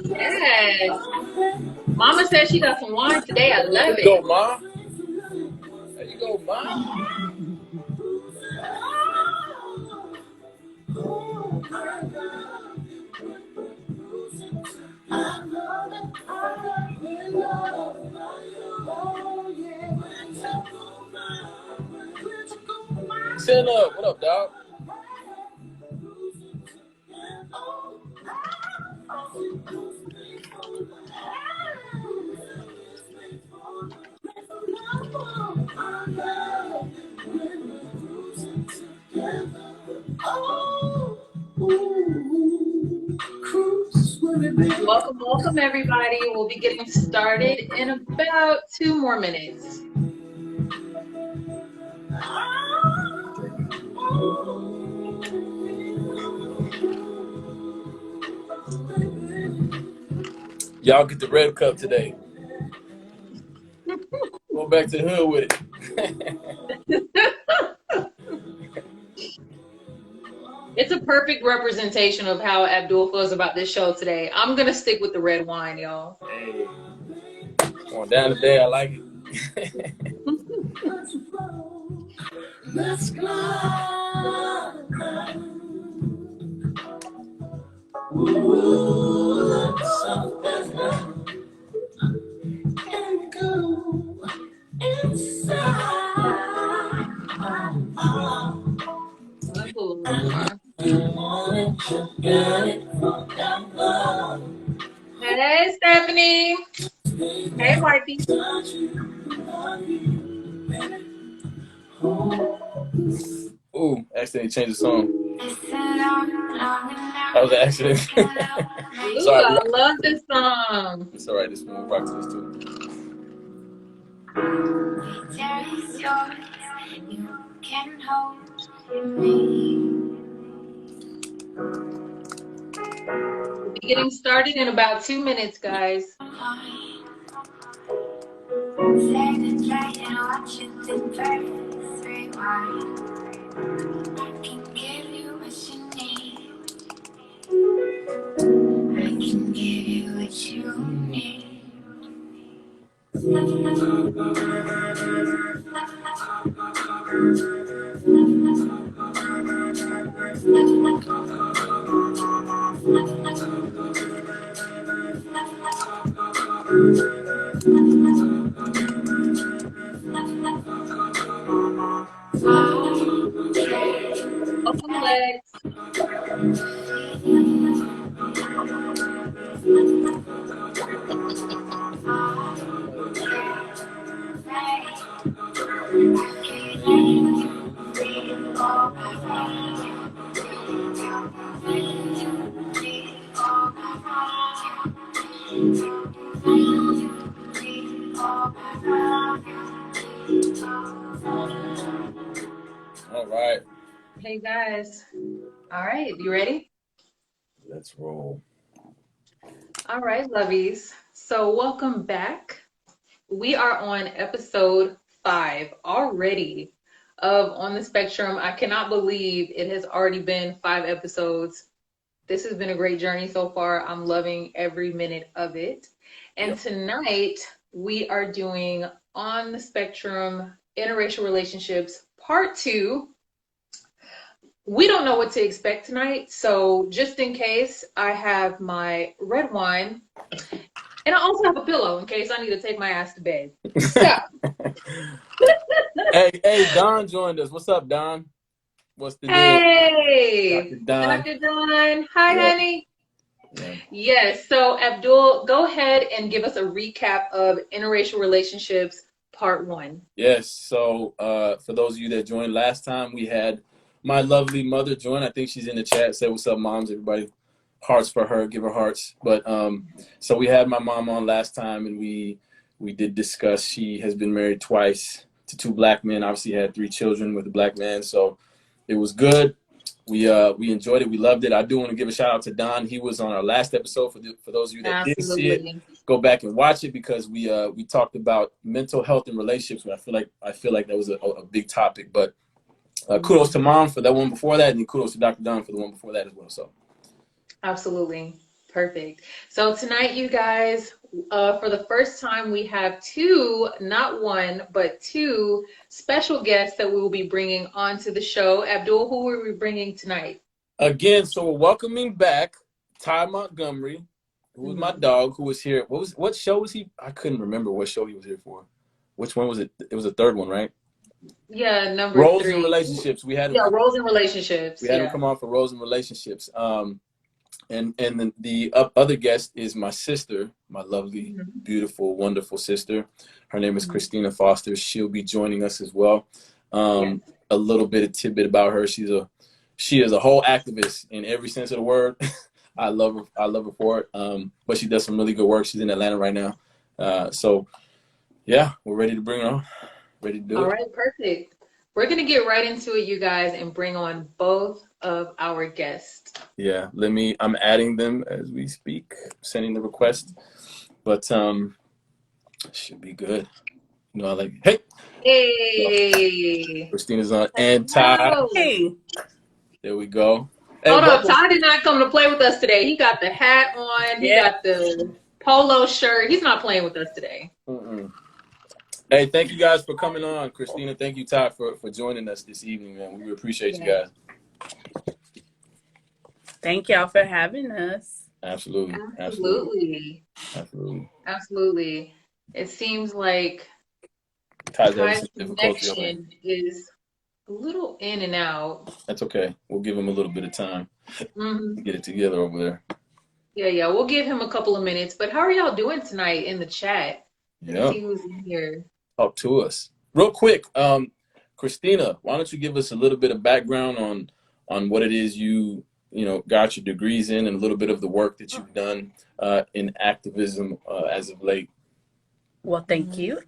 Yes. Mama said she got some wine today. I love There it. you go, Ma. There you go, Ma. Stand up. What up, dog? Welcome, welcome, everybody. We'll be getting started in about 2 more minutes. Y'all get the red cup today. Go back to the hood with it. It's a perfect representation of how Abdul feels about this show today. I'm going to stick with the red wine, y'all. Hey. Going down today, I like it. Let's go. And go inside. Hey, Stephanie. Hey, Wifey. Ooh, accidentally changed the song. That was an accident. Sorry, I love this song. It's alright, this one we'll rock to this too. You can hold me. We'll be getting started in about 2 minutes, guys. I can give you what you need. I can give you what you need. Welcome, Lex. All right. Hey, guys. All right, you ready? Let's roll. All right, lovies. So welcome back. We are on episode 5 already of On the Spectrum. I cannot believe it has already been 5 episodes. This has been a great journey so far. I'm loving every minute of it. And Tonight we are doing On the Spectrum Interracial Relationships Part 2. we don't know what to expect tonight. So just in case, I have my red wine, and I also have a pillow in case I need to take my ass to bed. So, Hey, Don joined us. What's up, Don? What's the deal? hey, Dr. Don. Dr. Don. Hi, Yeah, honey. yeah. Yes. So, Abdul, go ahead and give us a recap of interracial relationships, part one. Yes. So, for those of you that joined last time, we had my lovely mother join. I think she's in the chat. Say what's up, moms. Everybody, hearts for her. Give her hearts. But so we had my mom on last time, and we did discuss. She has been married twice to two black men. Obviously, had three children with a black man. So it was good. We enjoyed it. We loved it. I do want to give a shout out to Don. He was on our last episode. For those of you that didn't see it, Absolutely. go back and watch it because we talked about mental health and relationships. And I feel like that was a big topic. But kudos to Mom for that one before that, and kudos to Dr. Don for the one before that as well. So Absolutely. Perfect. So tonight, you guys, for the first time, we have two, not one, but two special guests that we will be bringing onto the show. Abdul, who are we bringing tonight? again, so we're welcoming back Ty Montgomery, who was my Mhm. dog, who was here. What show was he? I couldn't remember what show he was here for. Which one was it? It was the third one, right? Yeah, number Roles and three. relationships. We had him Yeah, come. roles and relationships. We had him Yeah. come on for roles and relationships. And then the other guest is my sister, my lovely, Mhm. beautiful, wonderful sister. Her name is Mhm. Christina Foster. She'll be joining us as well. Yes. A little bit of tidbit about her. She is a whole activist in every sense of the word. I love her. I love her for it. But she does some really good work. She's in Atlanta right now. So yeah, we're ready to bring her on. Ready to do All it. right, perfect. We're going to get right into it, you guys, and bring on both of our guests. Yeah, I'm adding them as we speak, sending the request. But should be good. You know, I like, hey, Hey. Christina's on, and Ty. Hello. Hey, There we go. Hey, Hold up, welcome. Ty did not come to play with us today. He got the hat on, he yeah, got the polo shirt. He's not playing with us today. Mm-mm. Hey, thank you guys for coming on, Christina. Thank you, Ty, for joining us this evening, man. We appreciate you Yeah. guys. thank y'all for having us. Absolutely, absolutely, Absolutely. absolutely. Absolutely. It seems like Ty's having Ty's some difficulty over here. connection is a little in and out. That's okay. We'll give him a little bit of time Hmm. to get it together over there. Yeah. We'll give him a couple of minutes. But how are y'all doing tonight in the chat? Let me Yeah, see who's in here. talk to us real quick. Christina, why don't you give us a little bit of background on what it is you know got your degrees in, and a little bit of the work that you've done in activism as of late. Well, thank you.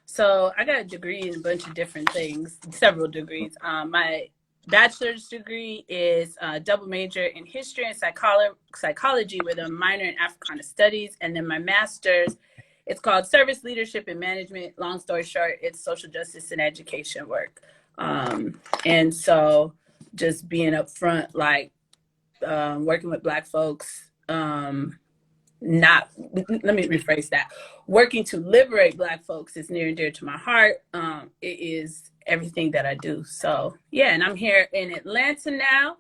So I got a degree in a bunch of different things, several degrees. My bachelor's degree is a double major in history and psychology with a minor in Africana studies, and then my master's, it's called service leadership and management. Long story short, it's social justice and education work. And so just being upfront, like working with Black folks, not let me rephrase that, working to liberate Black folks is near and dear to my heart. It is everything that I do. So yeah, and I'm here in Atlanta now,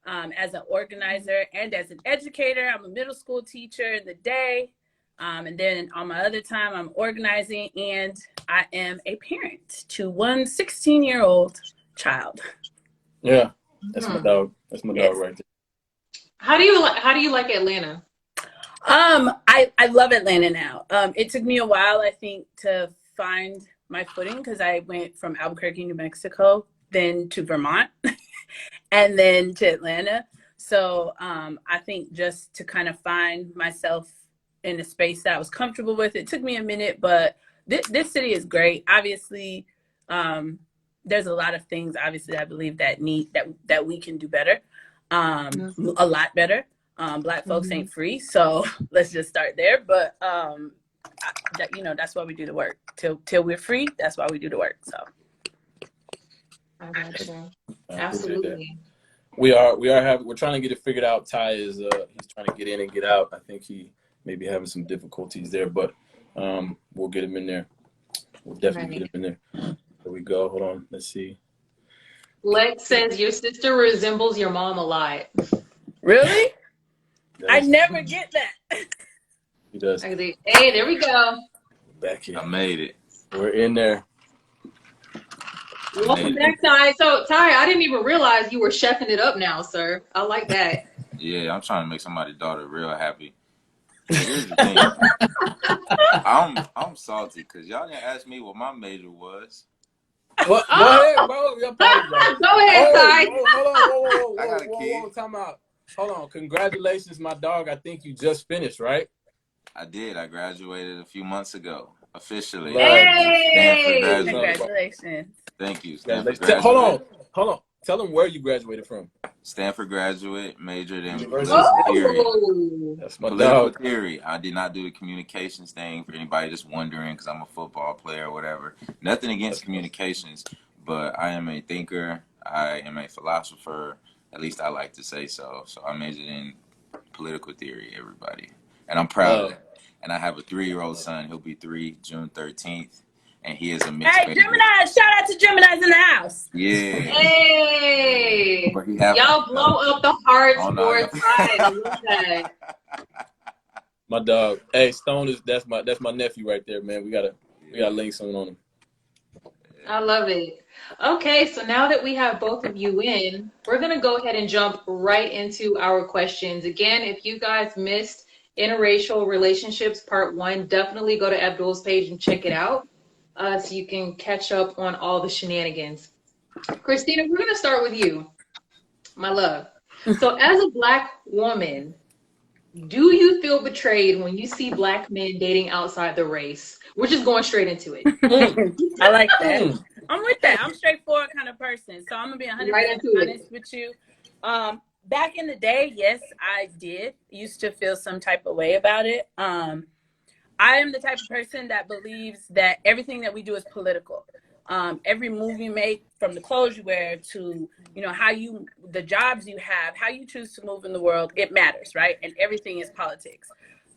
as an organizer and as an educator. I'm a middle school teacher in the day, and then on my other time I'm organizing, and I am a parent to one 16-year-old child. Yeah, that's my Hmm. dog. That's my dog Yes. right there. How do you like Atlanta? I love Atlanta now. It took me a while, I think, to find my footing because I went from Albuquerque, New Mexico, then to Vermont, and then to Atlanta. So I think just to kind of find myself in a space that I was comfortable with, it took me a minute, but this city is great. Obviously, there's a lot of things, obviously, I believe that we can do better, a lot better. Black folks ain't free, so let's just start there. But that's why we do the work. Till we're free, that's why we do the work. So I got you. I appreciate that. Absolutely. We're trying to get it figured out. Ty is he's trying to get in and get out. I think he may be having some difficulties there, but we'll get him in there. We'll definitely get him in there. There we go. Hold on. Let's see. Lex says your sister resembles your mom a lot. Really? I Does. never get that. He does. Hey, there we go. Back here. I made it. We're in there. I Welcome made it. back, Ty. So, Ty, I didn't even realize you were chefing it up now, sir. I like that. Yeah, I'm trying to make somebody's daughter real happy. But here's the thing. I'm salty because y'all didn't ask me what my major was. What? Go Oh, ahead, bro. You apologize. go ahead, Ty. Hold on. I got a kid. Whoa. Time out. Hold on. Congratulations, my dog. I think you just finished, right? I did. I graduated a few months ago, officially. Love. Stanford Hey! graduate. Congratulations. Thank you, Stanford Congratulations. graduate. Hold on. Tell them where you graduated from. Stanford graduate, majored in University. political theory. Oh! That's my Political dog. theory. I did not do the communications thing for anybody just wondering because I'm a football player or whatever. Nothing against communications, but I am a thinker. I am a philosopher. At least I like to say so. So I majored in political theory, everybody. And I'm proud of that. And I have a 3-year-old son. He'll be 3 June 13th. And he is a mixed Hey, baby. Gemini! Shout out to Gemini's in the house. Yeah. Hey! But he have Y'all blow up the hearts Oh, for no. Ty. I love that. My dog. Hey, Stone is that's my nephew right there, man. We gotta link something on him. I love it. Okay, so now that we have both of you in, we're going to go ahead and jump right into our questions. Again, if you guys missed Interracial Relationships Part 1, definitely go to Abdul's page and check it out so you can catch up on all the shenanigans. Christina, we're going to start with you, my love. So, as a Black woman, do you feel betrayed when you see Black men dating outside the race? We're just going straight into it. I like that. I'm with that. I'm a straightforward kind of person. So I'm going to be 100% Right into it. honest with you. Back in the day, yes, I did used to feel some type of way about it. I am the type of person that believes that everything that we do is political. Every move you make, from the clothes you wear to, the jobs you have, how you choose to move in the world, it matters, right? And everything is politics.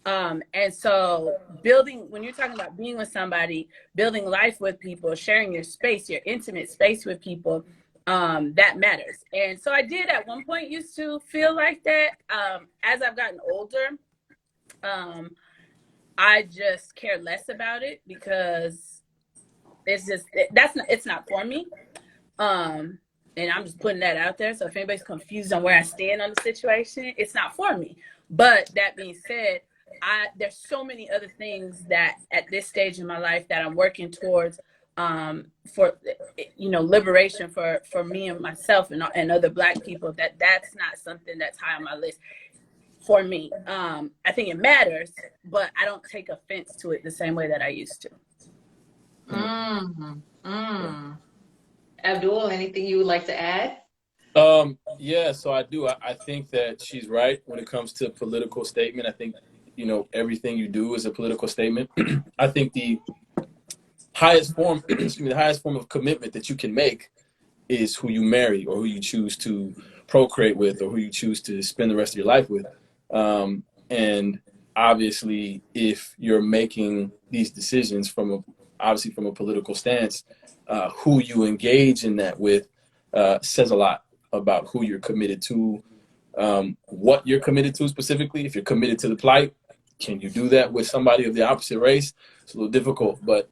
And so when you're talking about being with somebody, building life with people, sharing your space, your intimate space with people, that matters. And so I did at one point used to feel like that. As I've gotten older, I just care less about it because it's not for me. And I'm just putting that out there. So if anybody's confused on where I stand on the situation, it's not for me. But that being said, there's so many other things that at this stage in my life that I'm working towards for liberation for me and myself and other Black people, that's not something that's high on my list for me. I think it matters, but I don't take offense to it the same way that I used to. Abdul, anything you would like to add? Yeah, so I do. I think that she's right when it comes to political statement. I think, everything you do is a political statement. I think the highest form, the highest form of commitment that you can make is who you marry or who you choose to procreate with or who you choose to spend the rest of your life with. And obviously, if you're making these decisions from a political stance, who you engage in that with says a lot about who you're committed to, what you're committed to specifically. If you're committed to the plight, can you do that with somebody of the opposite race? It's a little difficult, but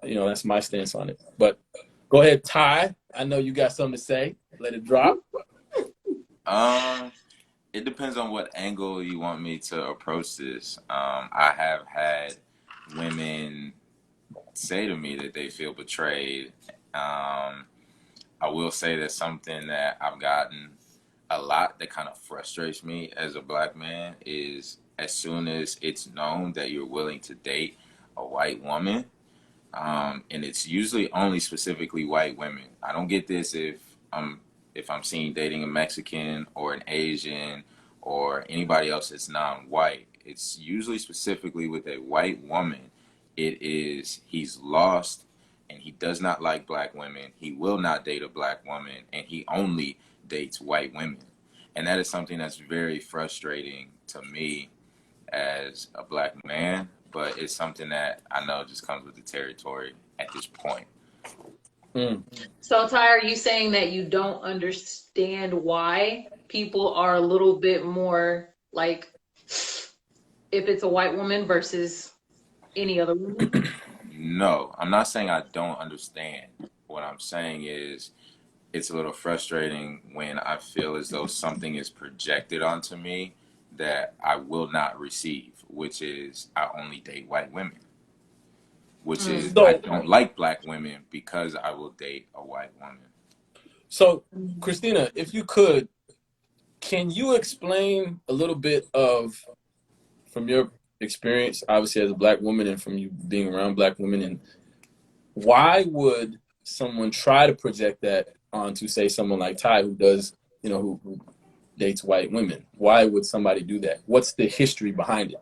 that's my stance on it. But go ahead, Ty. I know you got something to say. Let it drop. It depends on what angle you want me to approach this. I have had women say to me that they feel betrayed. I will say that something that I've gotten a lot that kind of frustrates me as a Black man is as soon as it's known that you're willing to date a white woman, and it's usually only specifically white women. I don't get this if I'm seen dating a Mexican or an Asian or anybody else that's non-white. It's usually specifically with a white woman. It is he's lost and he does not like Black women. He will not date a Black woman, and he only dates white women. And that is something that's very frustrating to me as a Black man, but it's something that I know just comes with the territory at this point. Mm. So, Ty, are you saying that you don't understand why people are a little bit more like if it's a white woman versus any other woman? No, I'm not saying I don't understand. What I'm saying is it's a little frustrating when I feel as though something is projected onto me that I will not receive, which is I only date white women, which is I So, don't like black women because I will date a white woman. so Christina, if you could, can you explain a little bit of, from your experience, obviously as a black woman, and from you being around black women, and why would someone try to project that onto, say, someone like Ty, who does, who dates white women? Why would somebody do that? What's the history behind it?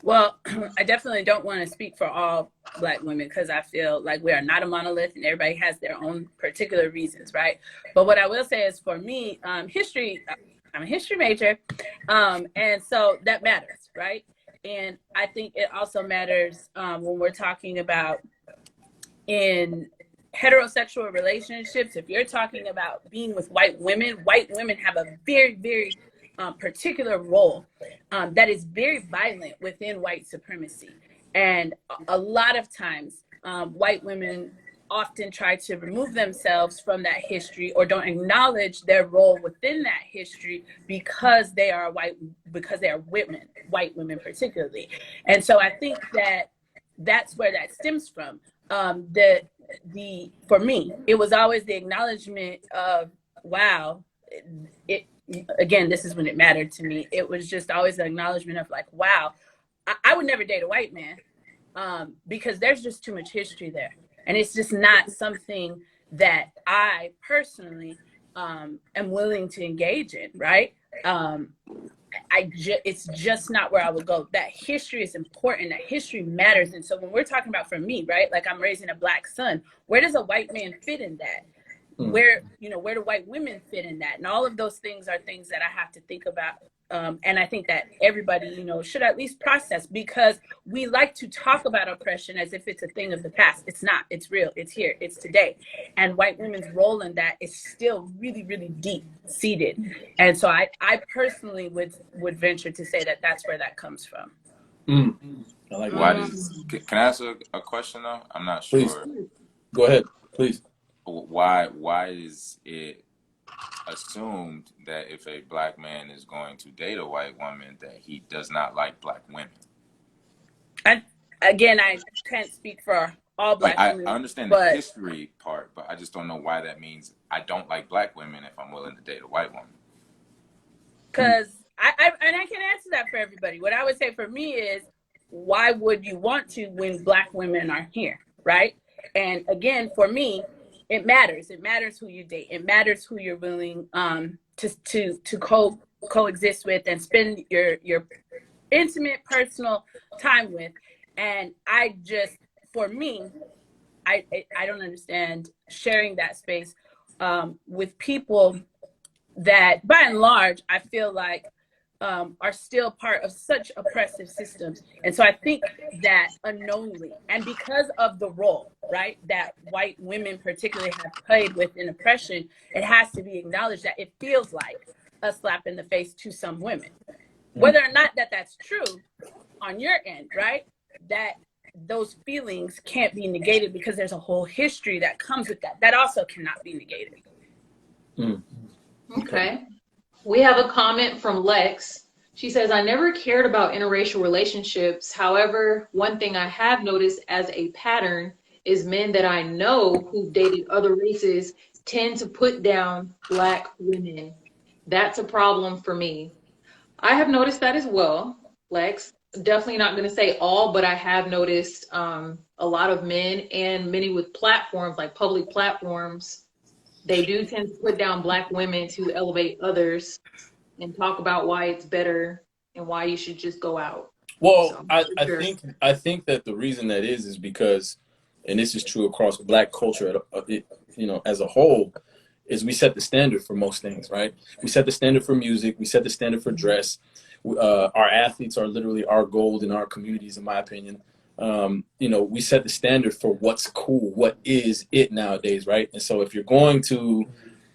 Well, I definitely don't want to speak for all Black women because I feel like we are not a monolith and everybody has their own particular reasons, right? But what I will say is for me, history, I'm a history major, and so that matters, right? And I think it also matters when we're talking about in heterosexual relationships. If you're talking about being with white women have a very, very particular role that is very violent within white supremacy. And a lot of times, white women often try to remove themselves from that history or don't acknowledge their role within that history because they are women, white women particularly. And so I think that that's where that stems from. For me, it was always the acknowledgement of, wow, it again, this is when it mattered to me. It was just always an acknowledgement of like, wow, I would never date a white man because there's just too much history there. And it's just not something that I personally am willing to engage in, right? It's just not where I would go. That history is important. That history matters. And so when we're talking about, for me, right, like I'm raising a Black son, where does a white man fit in that? Where do white women fit in that? And all of those things are things that I have to think about. And I think that everybody, should at least process, because we like to talk about oppression as if it's a thing of the past. It's not. It's real. It's here. It's today. And white women's role in that is still really, really deep seated. And so I personally would venture to say that that's where that comes from. I like Why that. can I ask a question though? I'm not Please. sure. Go ahead, please. Why is it assumed that if a Black man is going to date a white woman that he does not like Black women? I can't speak for all Black women. I understand the history part, but I just don't know why that means I don't like Black women if I'm willing to date a white woman. Because I can answer that for everybody. What I would say for me is, why would you want to when Black women are here, right? And again, for me, it matters. It matters who you date. It matters who you're willing to coexist with and spend your intimate, personal time with. And for me, I don't understand sharing that space with people that, by and large, I feel like are still part of such oppressive systems. And so I think that unknowingly, and because of the role, right, that white women particularly have played within oppression, it has to be acknowledged that it feels like a slap in the face to some women. Whether or not that's true on your end, right, that those feelings can't be negated because there's a whole history that comes with that. That also cannot be negated. Okay. We have a comment from Lex. She says, I never cared about interracial relationships. However, one thing I have noticed as a pattern is men that I know who've dated other races tend to put down Black women. That's a problem for me. I have noticed that as well, Lex. Definitely not going to say all, but I have noticed a lot of men and many with platforms, like public platforms, they do tend to put down Black women to elevate others and talk about why it's better and why you should just go out. Well, So, I think that the reason that is because, and this is true across Black culture, as a whole, is we set the standard for most things, right? We set the standard for music. We set the standard for dress. Our athletes are literally our gold in our communities, in my opinion. we set the standard for what's cool, what is it nowadays, right? And so if you're going to,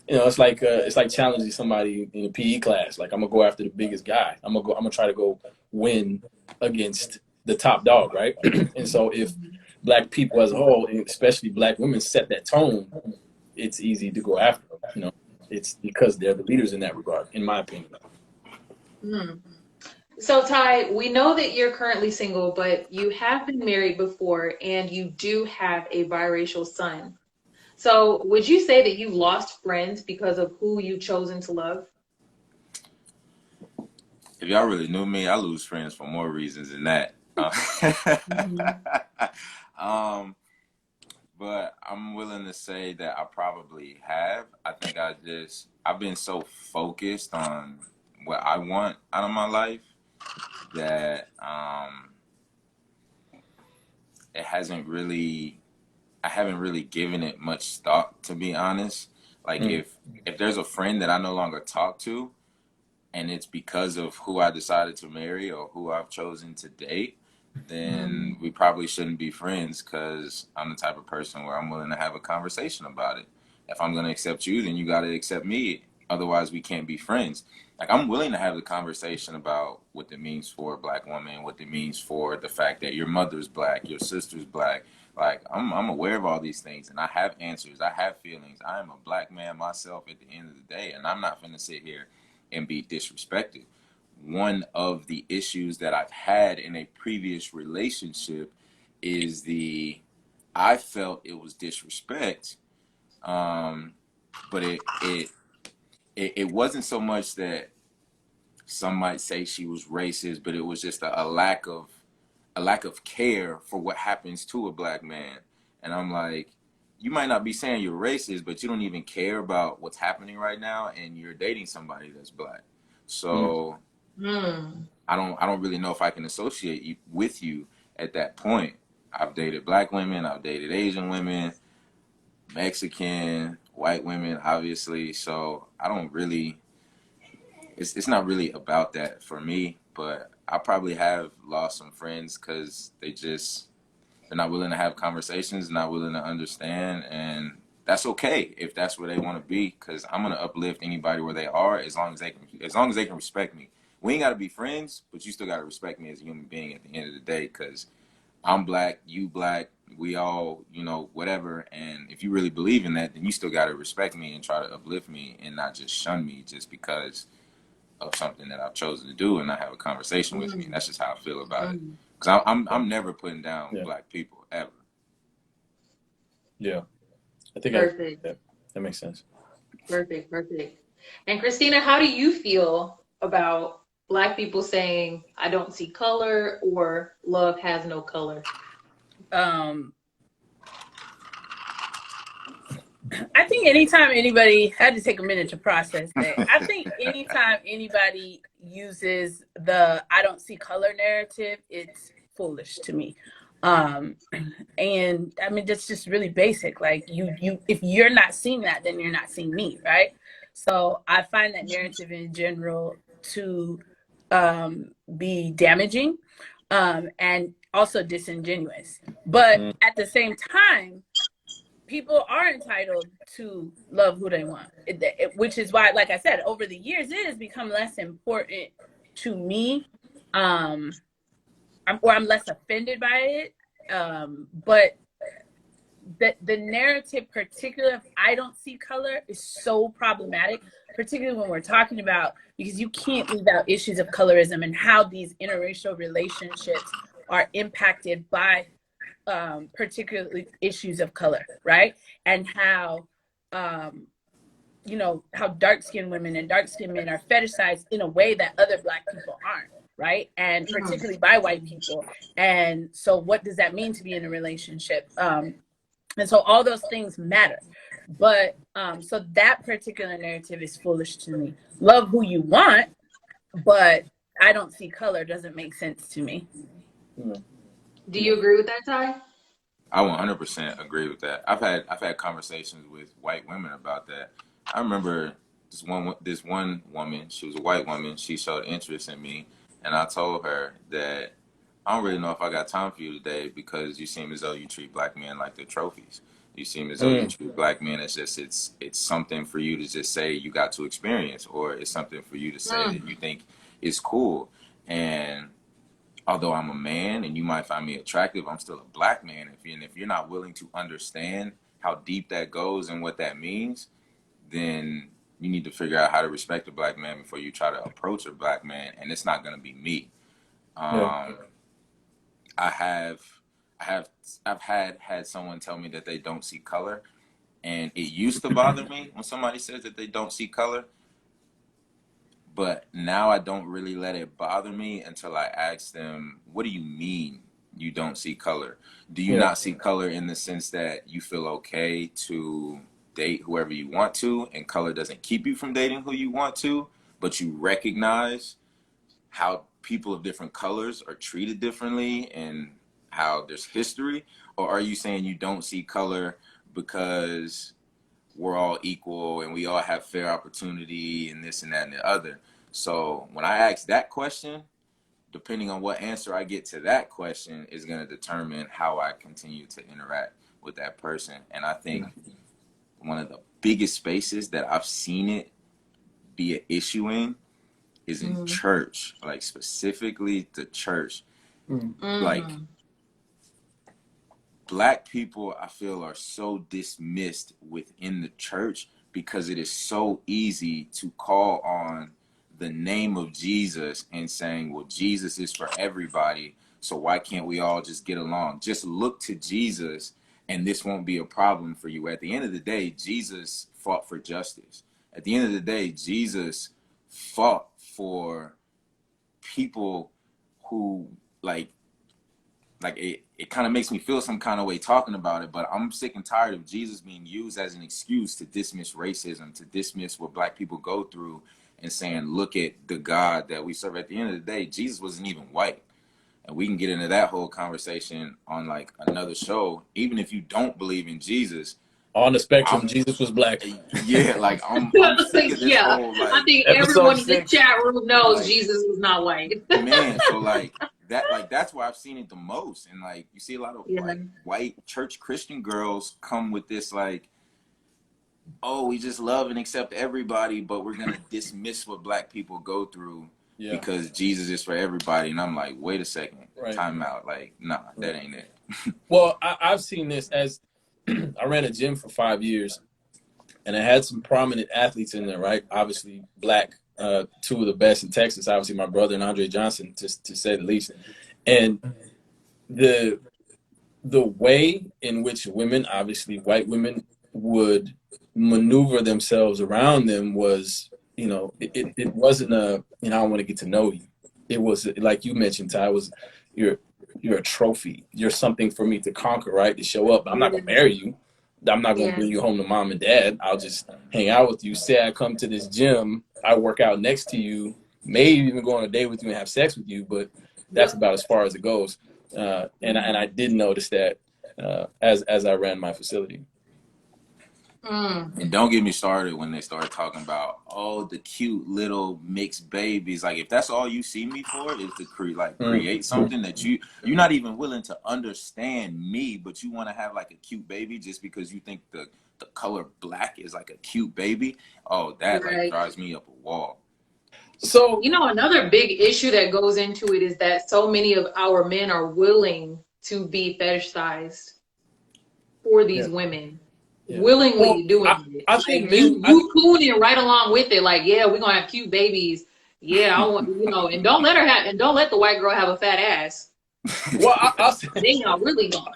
it's like challenging somebody in a PE class. Like, I'm gonna go after the biggest guy. I'm gonna try to go win against the top dog, right? And so if Black people as a whole, and especially Black women, set that tone, it's easy to go after them. It's because they're the leaders in that regard, in my opinion. Mm. So, Ty, we know that you're currently single, but you have been married before and you do have a biracial son. So, would you say that you lost friends because of who you've chosen to love? If y'all really knew me, I lose friends for more reasons than that. Um, but I'm willing to say that I probably have. I think I've been so focused on what I want out of my life that it hasn't really, I haven't really given it much thought, to be honest. Like, if there's a friend that I no longer talk to, and it's because of who I decided to marry or who I've chosen to date, then we probably shouldn't be friends, because I'm the type of person where I'm willing to have a conversation about it. If I'm going to accept you, then you got to accept me. Otherwise, we can't be friends. Like, I'm willing to have the conversation about what it means for a Black woman, what it means for the fact that your mother's Black, your sister's Black. Like, I'm aware of all these things, and I have answers. I have feelings. I am a Black man myself at the end of the day, and I'm not going to sit here and be disrespected. One of the issues that I've had in a previous relationship is I felt it was disrespect, but it wasn't so much that some might say she was racist, but it was just a lack of care for what happens to a Black man. And I'm like, you might not be saying you're racist, but you don't even care about what's happening right now, and you're dating somebody that's Black. So I don't really know if I can associate with you at that point. I've dated Black women, I've dated Asian women, Mexican, white women, obviously. So I don't really, it's not really about that for me, but I probably have lost some friends because they're not willing to have conversations, not willing to understand, and that's okay if that's where they want to be, because I'm gonna uplift anybody where they are, as long as they can respect me. We ain't gotta be friends, but you still gotta respect me as a human being at the end of the day, because I'm Black, you Black, we all, whatever. And if you really believe in that, then you still gotta respect me and try to uplift me and not just shun me just because of something that I've chosen to do and not have a conversation with me. That's just how I feel about it. Because I'm never putting down Black people ever. Yeah, I think Perfect. that makes sense. Perfect. And Christina, how do you feel about Black people saying, I don't see color, or love has no color? I think anytime anybody I had to take a minute to process that. I think anytime anybody uses the I don't see color narrative, it's foolish to me. And I mean, that's just really basic. Like, you if you're not seeing that, then you're not seeing me, right? So I find that narrative in general to be damaging, and also disingenuous. But at the same time, people are entitled to love who they want, which is why, like I said, over the years, it has become less important to me. I'm less offended by it. But the narrative, particularly if I don't see color, is so problematic, particularly when we're talking about, because you can't leave out issues of colorism and how these interracial relationships are impacted by particularly issues of color, right? And how how dark-skinned women and dark-skinned men are fetishized in a way that other Black people aren't, right? And particularly by white people. And so what does that mean to be in a relationship? And so all those things matter. But so that particular narrative is foolish to me. Love who you want, but I don't see color doesn't make sense to me. Do you agree with that, Ty? I 100% agree with that. I've had conversations with white women about that. I remember this one woman. She was a white woman. She showed interest in me, and I told her that I don't really know if I got time for you today because you seem as though you treat black men like they're trophies. You seem as though you Mm, treat black men as just it's something for you to just say you got to experience, or it's something for you to say Mm. that you think is cool. And although I'm a man and you might find me attractive, I'm still a black man. If you're not willing to understand how deep that goes and what that means, then you need to figure out how to respect a black man before you try to approach a black man. And it's not going to be me. yeah, Um, I have, I have, I've had someone tell me that they don't see color, and it used to bother me when somebody says that they don't see color, but now I don't really let it bother me until I ask them, "What do you mean you don't see color? Do you yeah, not see color in the sense that you feel okay to date whoever you want to, and color doesn't keep you from dating who you want to, but you recognize how people of different colors are treated differently and how there's history? Or are you saying you don't see color because we're all equal and we all have fair opportunity and this and that and the other?" So when I ask that question, depending on what answer I get to that question is going to determine how I continue to interact with that person. And I think one of the biggest spaces that I've seen it be an issue in is in Mm. church, like specifically the church. mm, Like Mm. black people, I feel, are so dismissed within the church because it is so easy to call on the name of Jesus and saying, well, Jesus is for everybody, so why can't we all just get along? Just look to Jesus and this won't be a problem for you. At the end of the day, Jesus fought for justice. At the end of the day, Jesus fought for people who like it kind of makes me feel some kind of way talking about it, but I'm sick and tired of Jesus being used as an excuse to dismiss racism, to dismiss what black people go through, and saying, look at the God that we serve. At the end of the day, Jesus wasn't even white. And we can get into that whole conversation on like another show. Even if you don't believe in Jesus, on the spectrum, I'm Jesus was black. yeah, like I'm sick of this Yeah, whole I like, think Episode everyone in the 6. chat room knows like Jesus was not white. man, so like that's where I've seen it the most. And like you see a lot of Yeah. like white church Christian girls come with this like, oh, we just love and accept everybody, but we're gonna dismiss what black people go through Yeah, because Jesus is for everybody. And I'm like, wait a second, right, time out. Like, nah, right. that ain't it. Well, I've seen this as I ran a gym for 5 years, and I had some prominent athletes in there, right? Obviously, black, two of the best in Texas. Obviously, my brother and Andre Johnson, to say the least. And the the way in which women, obviously white women, would maneuver themselves around them was, it wasn't I want to get to know you. It was like you mentioned, Ty, was you're you're a trophy. You're something for me to conquer, right? To show up. I'm not gonna marry you. I'm not gonna Yeah. bring you home to mom and dad. I'll just hang out with you. Say I come to this gym, I work out next to you, maybe even go on a date with you and have sex with you, but that's Yep. about as far as it goes. And I did notice that as I ran my facility. Mm. And don't get me started when they start talking about, oh, the cute little mixed babies. Like, if that's all you see me for is to Mm. create something that you're not even willing to understand me, but you want to have like a cute baby just because you think the color black is like a cute baby. Oh, that like Right. drives me up a wall. So You know, another big issue that goes into it is that so many of our men are willing to be fetishized for yeah, these women, yeah. Well, willingly I, doing it. I Like think men. you cooning right along with it. Like, yeah, we're gonna have cute babies. Yeah, I want and don't let her have and don't let the white girl have a fat ass. Well, I'll say, Then y'all really gone.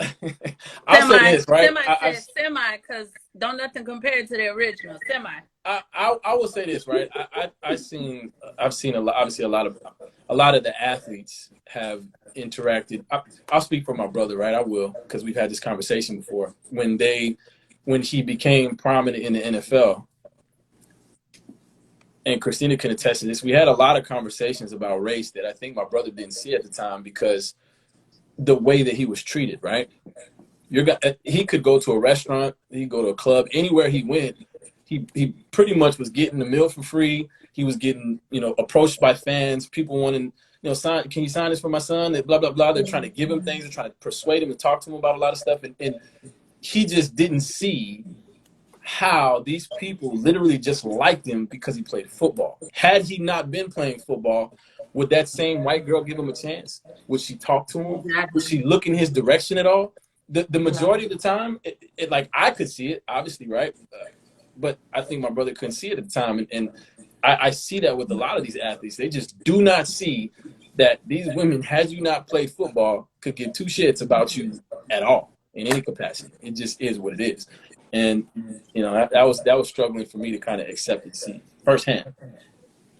I'll say this, right? Semi says semi because don't nothing compare to the original. Semi. I will say this, right? I've seen a lot. Obviously, a lot of the athletes have interacted. I'll speak for my brother, right? I will, because we've had this conversation before. When he became prominent in the NFL, and Christina can attest to this, we had a lot of conversations about race that I think my brother didn't see at the time because the way that he was treated, right? He could go to a restaurant, he'd go to a club, anywhere he went, he pretty much was getting the meal for free. He was getting, approached by fans, people wanting can you sign this for my son? And blah, blah, blah. They're trying to give him things. They're trying to persuade him and talk to him about a lot of stuff. And he just didn't see how these people literally just liked him because he played football. Had he not been playing football, would that same white girl give him a chance? Would she talk to him? Would she look in his direction at all? The majority of the time, like I could see it, obviously, right? But I think my brother couldn't see it at the time. And I see that with a lot of these athletes. They just do not see that these women, had you not played football, could give two shits about you at all in any capacity. It just is what it is. And that was struggling for me to kind of accept and see firsthand.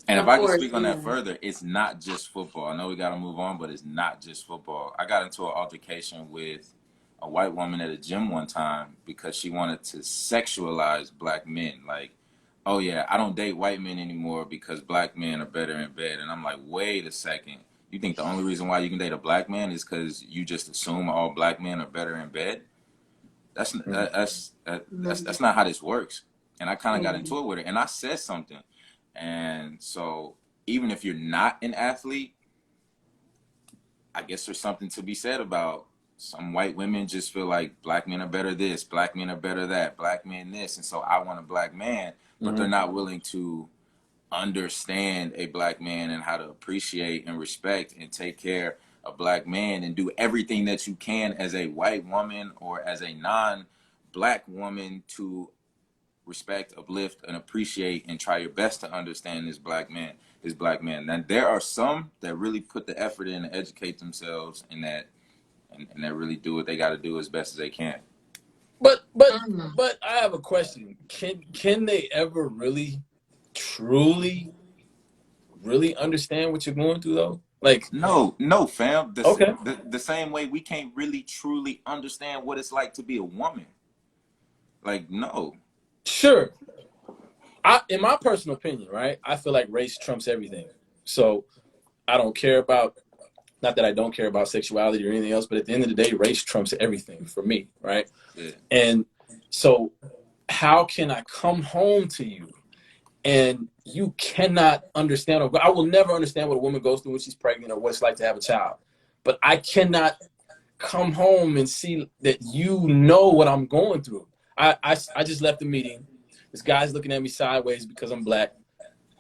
And if I can speak on that further, it's not just football. I know we got to move on, but it's not just football. I got into an altercation with a white woman at a gym one time because she wanted to sexualize black men. Like, oh yeah, I don't date white men anymore because black men are better in bed. And I'm like, wait a second. You think the only reason why you can date a black man is because you just assume all black men are better in bed? That's not how this works. And I kind of got into it with her, and I said something. And so even if you're not an athlete, I guess there's something to be said about some white women just feel like black men are better this, black men are better that, black men this. And so I want a black man, but they're not willing to understand a black man and how to appreciate and respect and take care of black man and do everything that you can as a white woman or as a non-black woman to respect, uplift, and appreciate and try your best to understand this black man. Now, there are some that really put the effort in to educate themselves and that really do what they got to do as best as they can. But I have a question. Can they ever really, truly, really understand what you're going through though? Like no, fam. The same way we can't really truly understand what it's like to be a woman. Like, no. Sure. In my personal opinion, right, I feel like race trumps everything. So I don't care about, not that I don't care about sexuality or anything else, but at the end of the day, race trumps everything for me, right? Yeah. And so how can I come home to you and you cannot understand, or I will never understand what a woman goes through when she's pregnant or what it's like to have a child. But I cannot come home and see that you know what I'm going through. I just left the meeting. This guy's looking at me sideways because I'm black,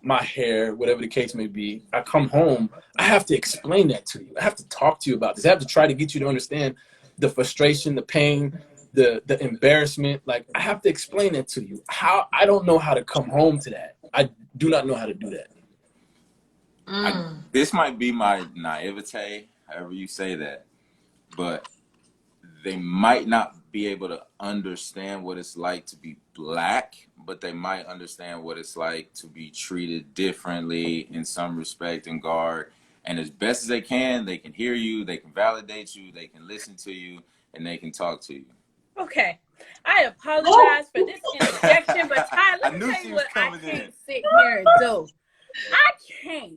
my hair, whatever the case may be. I come home, I have to explain that to you. I have to talk to you about this. I have to try to get you to understand the frustration, the pain, the embarrassment. Like, I have to explain that to you. I don't know how to come home to that. I do not know how to do that. This might be my naivete, however you say that, but they might not be able to understand what it's like to be black, but they might understand what it's like to be treated differently in some respect and guard. And as best as they can hear you, they can validate you, they can listen to you, and they can talk to you. Okay. I apologize for this interjection, but Ty, let me tell you what I can't sit here and do. I can't.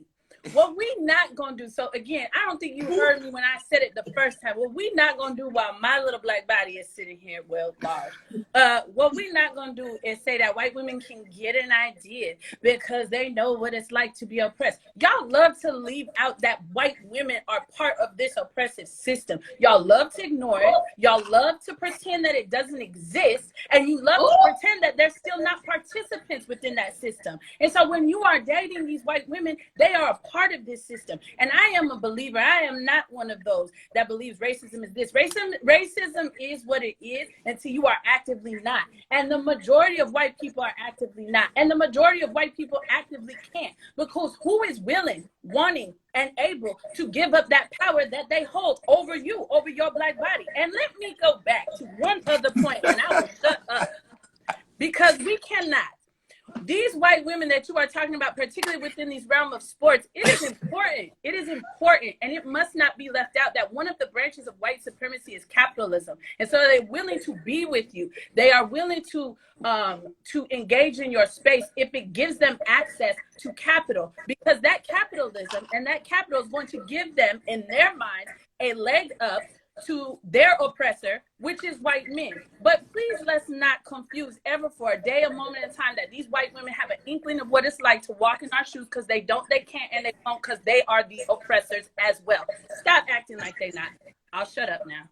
What we not gonna do, so again, I don't think you heard me when I said it the first time. What we not gonna do while my little black body is sitting here, well, large. What we not gonna do is say that white women can get an idea because they know what it's like to be oppressed. Y'all love to leave out that white women are part of this oppressive system. Y'all love to ignore it. Y'all love to pretend that it doesn't exist, and you love to pretend that they're still not participants within that system. And so when you are dating these white women, they are a part of this system. And I am a believer. I am not one of those that believes racism is this. Racism is what it is until you are actively not. And the majority of white people are actively not. And the majority of white people actively can't. Because who is willing, wanting, and able to give up that power that they hold over you, over your black body? And let me go back to one other point, and I will shut up. Because we cannot. These white women that you are talking about, particularly within these realm of sports, it is important. It is important, and it must not be left out that one of the branches of white supremacy is capitalism. And so they're willing to be with you. They are willing to engage in your space if it gives them access to capital, because that capitalism and that capital is going to give them, in their minds, a leg up to their oppressor, which is white men. But please, let's not confuse ever for a day, a moment in time that these white women have an inkling of what it's like to walk in our shoes, because they don't, they can't, and they won't, because they are the oppressors as well. Stop acting like they're not. I'll shut up now.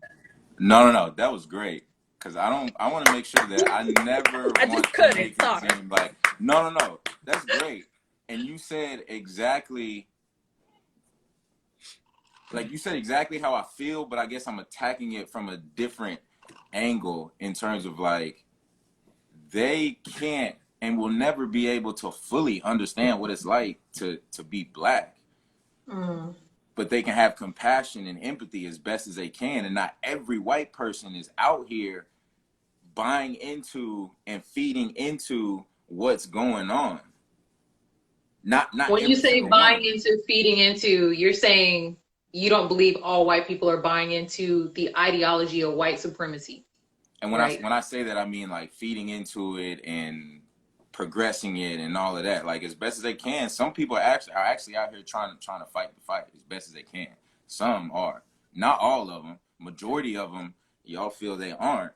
No. That was great. Because I want to make sure that I never I want just to make couldn't. Sorry. it seem like, no. That's great. And you said exactly, like you said exactly how I feel, but I guess I'm attacking it from a different angle in terms of like, they can't and will never be able to fully understand what it's like to be Black. Mm. But they can have compassion and empathy as best as they can. And not every white person is out here buying into and feeding into what's going on. Not When you every say single buying one. into, feeding into, you're saying you don't believe all white people are buying into the ideology of white supremacy. And when right? I say that, I mean like feeding into it and progressing it and all of that, like as best as they can. Some people are actually out here trying to fight the fight as best as they can. Some are, not all of them. Majority of them, y'all feel they aren't.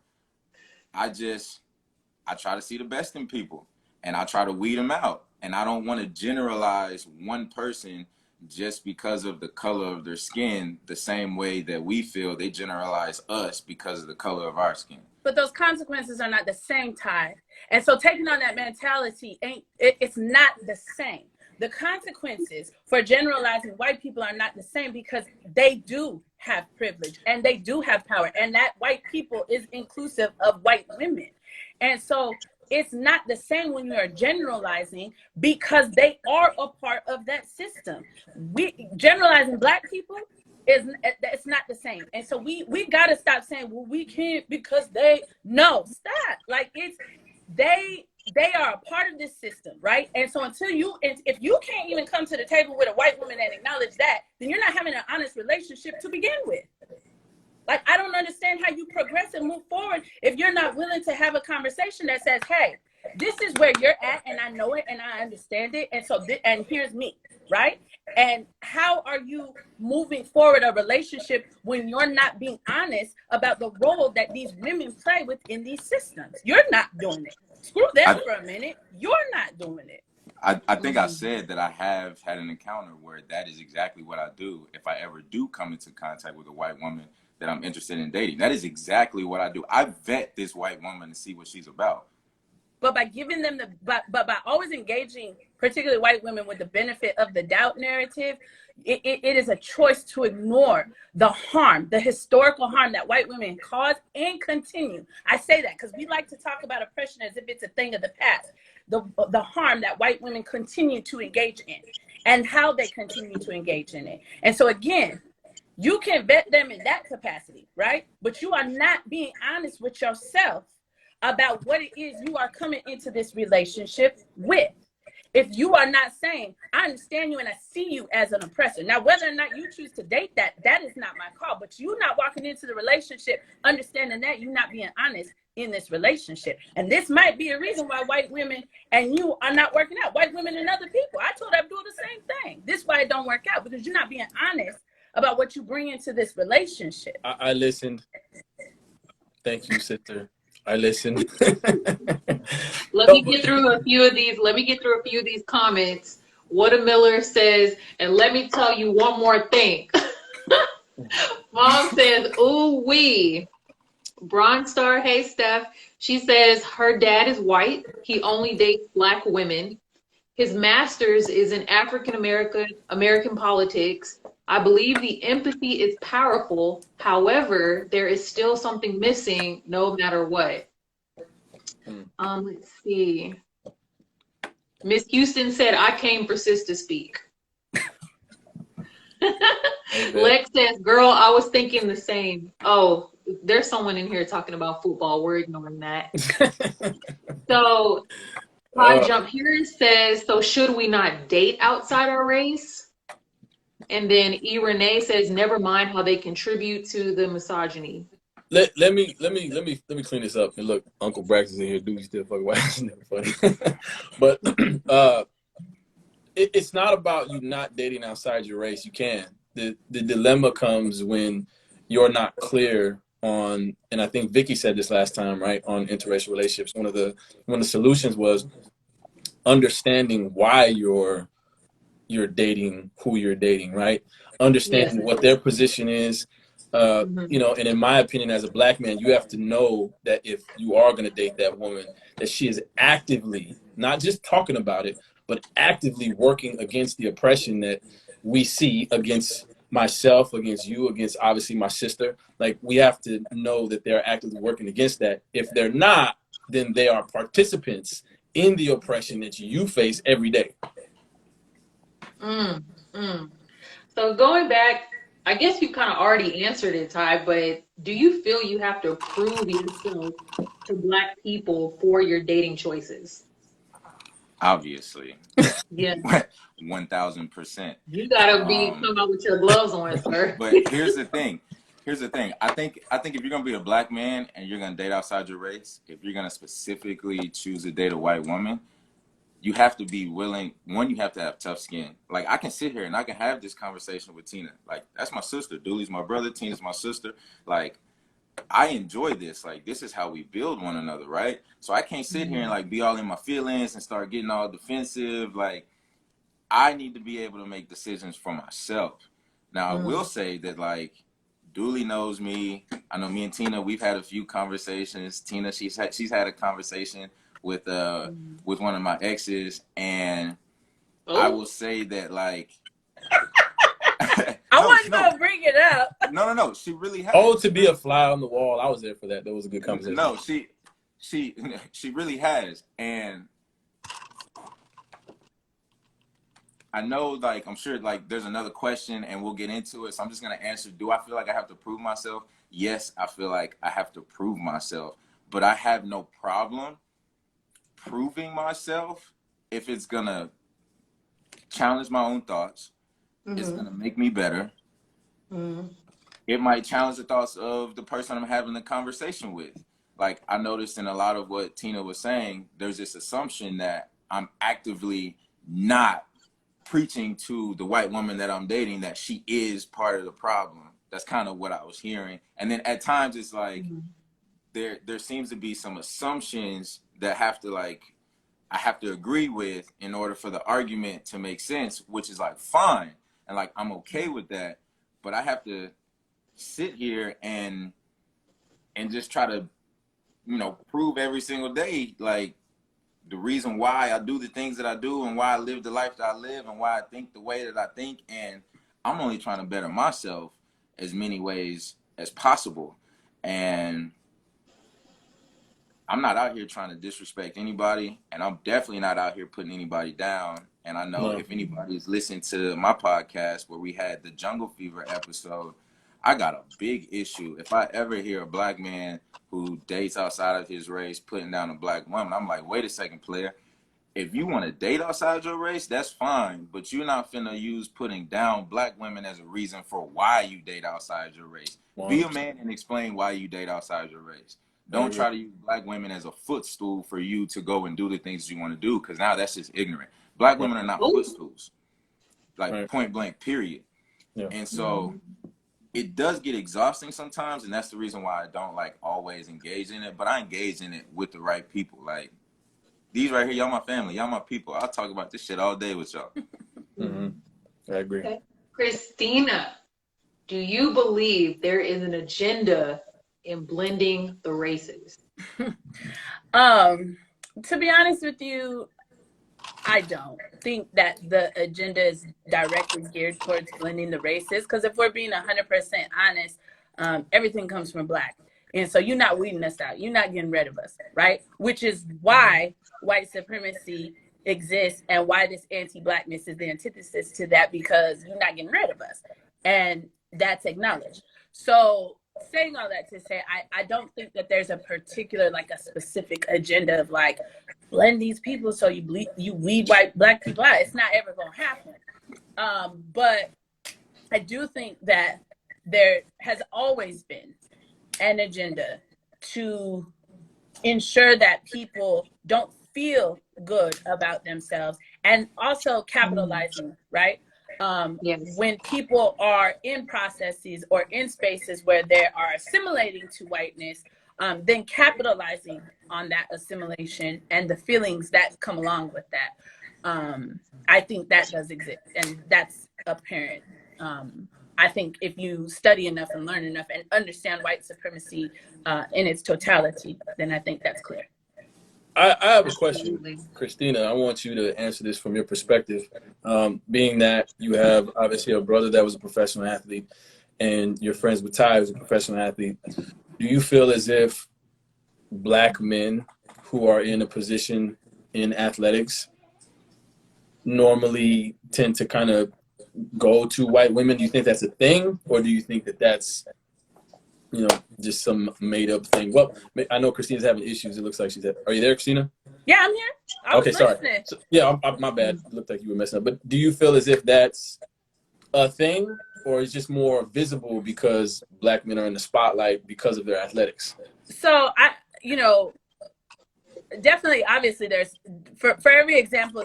I try to see the best in people, and I try to weed them out. And I don't want to generalize one person just because of the color of their skin the same way that we feel they generalize us because of the color of our skin. But those consequences are not the same, Ty. And so taking on that mentality, it's not the same. The consequences for generalizing white people are not the same, because they do have privilege and they do have power. And that white people is inclusive of white women. And so it's not the same when you are generalizing, because they are a part of that system. We generalizing Black people, it's not the same. And so we got to stop saying, well, we can't because no, stop. Like they are a part of this system, right? And so if you can't even come to the table with a white woman and acknowledge that, then you're not having an honest relationship to begin with. Like, I don't understand how you progress and move forward if you're not willing to have a conversation that says, hey, this is where you're at, and I know it and I understand it, and so and here's me, right? And how are you moving forward a relationship when you're not being honest about the role that these women play within these systems? You're not doing it. Screw them for a minute. You're not doing it. I think I said that I have had an encounter where that is exactly what I do. If I ever do come into contact with a white woman that I'm interested in dating, that is exactly what I do. I vet this white woman to see what she's about. But by giving them but by always engaging, particularly white women, with the benefit of the doubt narrative, it is a choice to ignore the harm, the historical harm that white women cause and continue. I say that because we like to talk about oppression as if it's a thing of the past. The harm that white women continue to engage in and how they continue to engage in it. And so again, you can vet them in that capacity, right? But you are not being honest with yourself about what it is you are coming into this relationship with. If you are not saying, I understand you and I see you as an oppressor. Now, whether or not you choose to date that is not my call. But you're not walking into the relationship understanding that you're not being honest in this relationship. And this might be a reason why white women and you are not working out. White women and other people. I told Abdul the same thing. This is why it don't work out, because you're not being honest about what you bring into this relationship. I listened. Thank you, sister. I listened. Let me get through a few of these comments. Wada Miller says, and let me tell you one more thing. Mom says, ooh wee. Bronze Star, hey Steph. She says her dad is white. He only dates Black women. His master's is in African American politics. I believe the empathy is powerful. However, there is still something missing no matter what. Let's see. Miss Houston said, I came for sis to speak. Lex says, girl, I was thinking the same. Oh, there's someone in here talking about football. We're ignoring that. So, Jump here says, so should we not date outside our race? And then E. Renee says, never mind how they contribute to the misogyny. Let me clean this up. And look, Uncle Braxton's in here. Dude, still fucking white. It's never funny. But it's not about you not dating outside your race. You can. The dilemma comes when you're not clear on, and I think Vicky said this last time, right, on interracial relationships, one of the solutions was understanding why you're dating who you're dating, right? Yes. Understanding what their position is. Mhm. And in my opinion, as a black man, you have to know that if you are going to date that woman, that she is actively, not just talking about it, but actively working against the oppression that we see against myself, against you, against obviously my sister. Like, we have to know that they're actively working against that. If they're not, then they are participants in the oppression that you face every day. Mm, mm. So going back, I guess you kind of already answered it, Ty, but do you feel you have to prove yourself to Black people for your dating choices? Obviously. Yeah. 1000%. You gotta be Um, come out with your gloves on, sir. but here's the thing. I think if you're gonna be a black man and you're gonna date outside your race, if you're gonna specifically choose to date a white woman, you have to be willing. One, you have to have tough skin. Like, I can sit here and I can have this conversation with Tina. Like, that's my sister. Dooley's my brother. Tina's my sister. Like, I enjoy this. Like, this is how we build one another, right? So I can't sit here and like be all in my feelings and start getting all defensive. Like, I need to be able to make decisions for myself. Now, I will Mm, say that, like, Dooley knows me. I know me and Tina, we've had a few conversations. Tina, she's had a conversation mm. with one of my exes, and I Oh, will say that, like, I no, wasn't no, gonna bring it up. no, she really Oh, has. to be a fly on the wall. I was there for that. That was a good conversation. No, she she really has, and I know, like, I'm sure, like, there's another question and we'll get into it. So I'm just going to answer. Do I feel like I have to prove myself? Yes, I feel like I have to prove myself. But I have no problem proving myself if it's going to challenge my own thoughts. It's going mm-hmm. to make me better. Mm, It might challenge the thoughts of the person I'm having the conversation with. Like, I noticed in a lot of what Tina was saying, there's this assumption that I'm actively not preaching to the white woman that I'm dating that she is part of the problem. That's kind of what I was hearing. And then at times it's like mm, there seems to be some assumptions that have to, like, I have to agree with in order for the argument to make sense, which is like fine. And like I'm okay with that. But I have to sit here and just try to, prove every single day, like, the reason why I do the things that I do and why I live the life that I live and why I think the way that I think. And I'm only trying to better myself as many ways as possible. And I'm not out here trying to disrespect anybody. And I'm definitely not out here putting anybody down. And I know No. if anybody's listened to my podcast where we had the Jungle Fever episode, I got a big issue. If I ever hear a black man who dates outside of his race putting down a black woman, I'm like, wait a second, player. If you want to date outside your race, that's fine. But you're not finna use putting down black women as a reason for why you date outside your race. Be a 100%. man and explain why you date outside your race. I Don't agree. try to use black women as a footstool for you to go and do the things you want to do, because now that's just ignorant. Black Right. women are not oh, footstools, like, Right. point blank, period. Yeah. And so mm, it does get exhausting sometimes, and that's the reason why I don't, like, always engage in it. But I engage in it with the right people. Like, these right here, y'all my family, y'all my people. I'll talk about this shit all day with y'all. Mm-hmm. mm. I agree. Okay. Christina, do you believe there is an agenda in blending the races? Um, to be honest with you, I don't think that the agenda is directly geared towards blending the races. Because if we're being 100% honest, everything comes from Black. And so you're not weeding us out. You're not getting rid of us, right? Which is why white supremacy exists and why this anti-Blackness is the antithesis to that, because you're not getting rid of us. And that's acknowledged. So saying all that to say, I don't think that there's a particular, like a specific agenda of like, blend these people so you weed white Black people out. It's not ever gonna happen. But I do think that there has always been an agenda to ensure that people don't feel good about themselves, and also Mm, capitalizing, right? Yes. When people are in processes or in spaces where they are assimilating to whiteness, then capitalizing on that assimilation and the feelings that come along with that. I think that does exist, and that's apparent. I think if you study enough and learn enough and understand white supremacy in its totality, then I think that's clear. I have a question, Absolutely. Christina. I want you to answer this from your perspective. Being that you have obviously a brother that was a professional athlete and you're friends with Ty, who's a professional athlete, do you feel as if Black men who are in a position in athletics normally tend to kind of go to white women? Do you think that's a thing, or do you think that that's, just some made up thing? Well, I know Christina's having issues. It looks like she's are you there, Christina? Yeah, I'm here. I was Okay, sorry. listening. So, yeah, my bad. It looked like you were messing up. But do you feel as if that's a thing, or is just more visible because Black men are in the spotlight because of their athletics? So definitely, obviously, there's for every example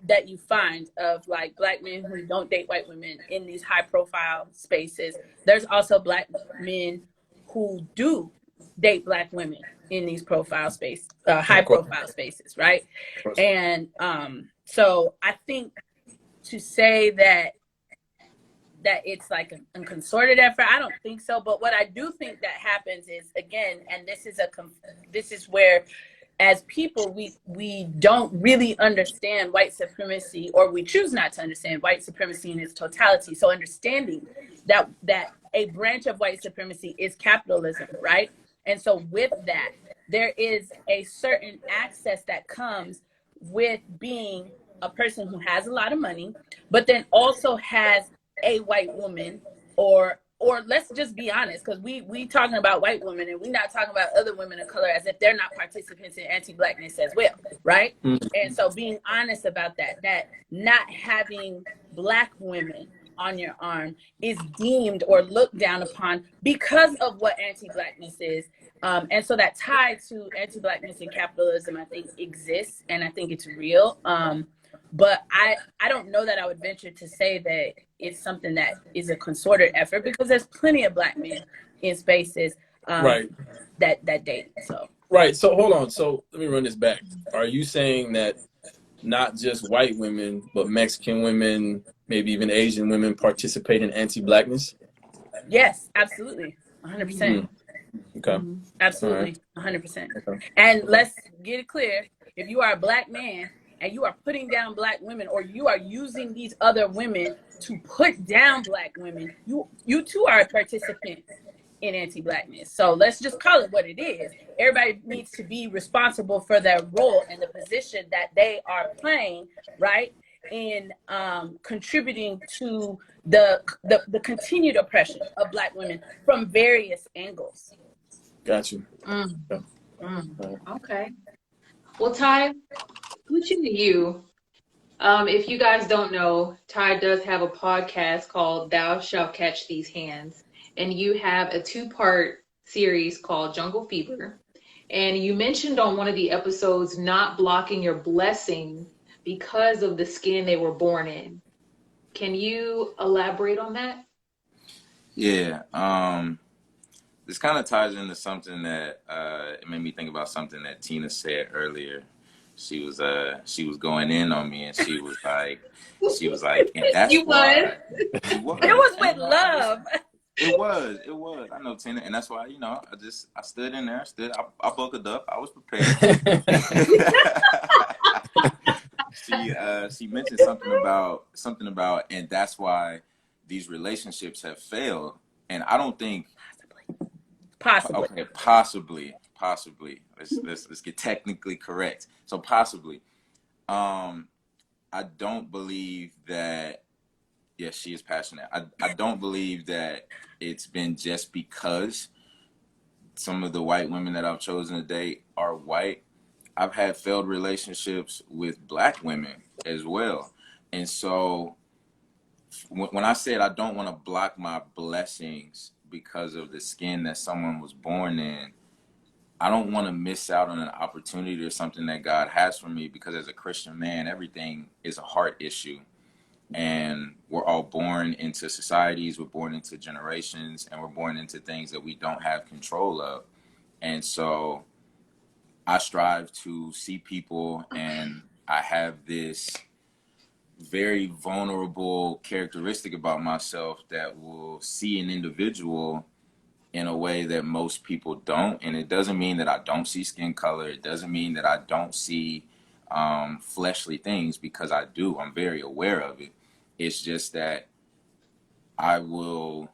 that you find of like Black men who don't date white women in these high profile spaces, there's also Black men who do date Black women in these high Of course. profile spaces, right? Of course. And so I think to say that it's like a concerted effort, I don't think so. But what I do think that happens is, again, and this is where, as people, we don't really understand white supremacy, or we choose not to understand white supremacy in its totality. So understanding that a branch of white supremacy is capitalism, right? And so with that, there is a certain access that comes with being a person who has a lot of money, but then also has a white woman, or let's just be honest, because we talking about white women and we're not talking about other women of color as if they're not participants in anti-Blackness as well, right? Mm-hmm. And so being honest about that not having Black women on your arm is deemed or looked down upon because of what anti-Blackness is. And so that tie to anti-Blackness and capitalism, I think, exists, and I think it's real. But I don't know that I would venture to say that it's something that is a concerted effort, because there's plenty of Black men in spaces Right. that date. So Right. So hold on. So let me run this back. Are you saying that not just white women, but Mexican women, maybe even Asian women participate in anti-Blackness? yes, absolutely, 100%. Okay. Absolutely, 100%. Okay. And let's get it clear: if you are a Black man and you are putting down Black women, or you are using these other women to put down Black women, you too are a participant in anti-Blackness. So let's just call it what it is. Everybody needs to be responsible for their role and the position that they are playing, right, in contributing to the continued oppression of Black women from various angles. Got you. Okay. Well, Ty, switching to you. If you guys don't know, Ty does have a podcast called Thou Shalt Catch These Hands. And you have a 2-part series called Jungle Fever. And you mentioned on one of the episodes not blocking your blessing because of the skin they were born in. Can you elaborate on that? Yeah. This kind of ties into something that it made me think about something that Tina said earlier. She was going in on me, and she was like, and that's why. She was. It was with love. It was. I know, Tina, and that's why, I stood in there, I buckled up, I was prepared. She mentioned something about, and that's why these relationships have failed. And I don't think possibly. Okay, possibly. Let's get technically correct. So possibly, I don't believe that. Yes, she is passionate. I don't believe that it's been just because some of the white women that I've chosen to date are white. I've had failed relationships with Black women as well. And so when I said I don't want to block my blessings because of the skin that someone was born in, I don't want to miss out on an opportunity or something that God has for me, because as a Christian man, everything is a heart issue. And we're all born into societies, we're born into generations, and we're born into things that we don't have control of. And so I strive to see people, and I have this very vulnerable characteristic about myself that will see an individual in a way that most people don't. And it doesn't mean that I don't see skin color. It doesn't mean that I don't see fleshly things, because I do. I'm very aware of it. It's just that I will,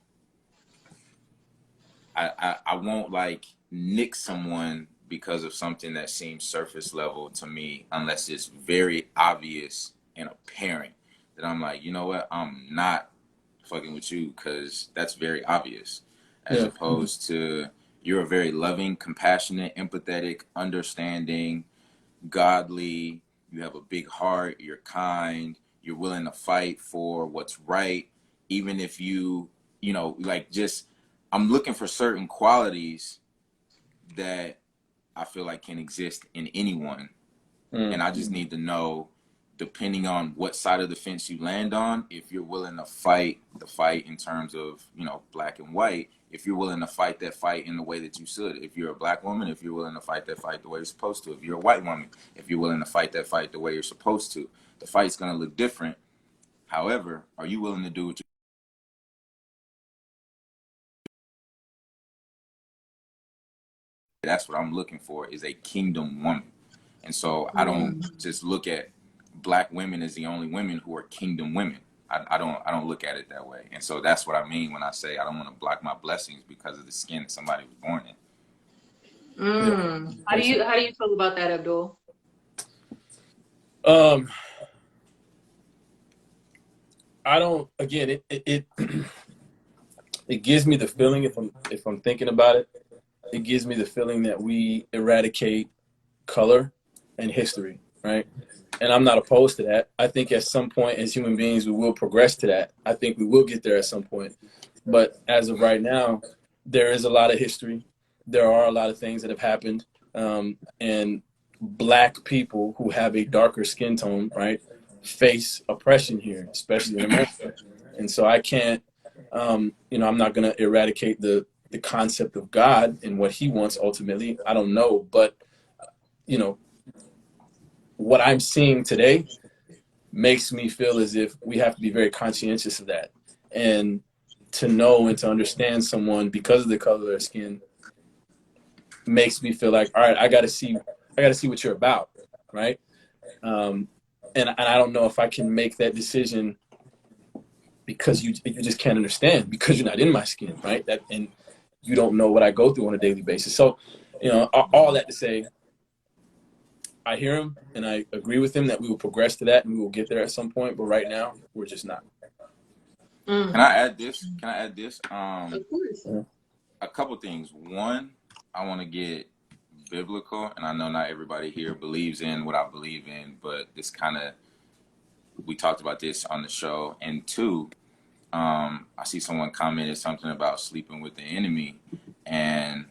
I won't like nick someone because of something that seems surface level to me, unless it's very obvious and apparent that I'm like, you know what, I'm not fucking with you because that's very obvious, as opposed to you're a very loving, compassionate, empathetic, understanding, godly, you have a big heart, you're kind, you're willing to fight for what's right, even if you know, like, just, I'm looking for certain qualities that I feel like can exist in anyone. And I just need to know, depending on what side of the fence you land on, if you're willing to fight the fight in terms of, you know, black and white, if you're willing to fight that fight in the way that you should. If you're a black woman, if you're willing to fight that fight the way you're supposed to. If you're a white woman, if you're willing to fight that fight the way you're supposed to. The fight's going to look different. However, are you willing to do what you That's what I'm looking for, is a kingdom woman. And so I don't just look at black women as the only women who are kingdom women. I don't look at it that way. And so that's what I mean when I say I don't want to block my blessings because of the skin that somebody was born in. How do you feel about that, Abdul? I don't. Again, it gives me the feeling, if I'm thinking about it, it gives me the feeling that we eradicate color and history, right? And I'm not opposed to that. I think at some point as human beings, we will progress to that. I think we will get there at some point. But as of right now, there is a lot of history. There are a lot of things that have happened. And black people who have a darker skin tone, right, face oppression here, especially in America. And so I can't, I'm not going to eradicate the concept of God and what he wants ultimately. I don't know. But, what I'm seeing today makes me feel as if we have to be very conscientious of that. And to know and to understand someone because of the color of their skin makes me feel like, all right, I got to see what you're about, right? And I don't know if I can make that decision because you just can't understand, because you're not in my skin, right? And you don't know what I go through on a daily basis. So, all that to say, I hear him and I agree with him that we will progress to that and we will get there at some point. But right now, we're just not. Can I add this? Of course. A couple things. One, I want to get biblical, and I know not everybody here believes in what I believe in, but this kind of, we talked about this on the show. And two, I see someone commented something about sleeping with the enemy, and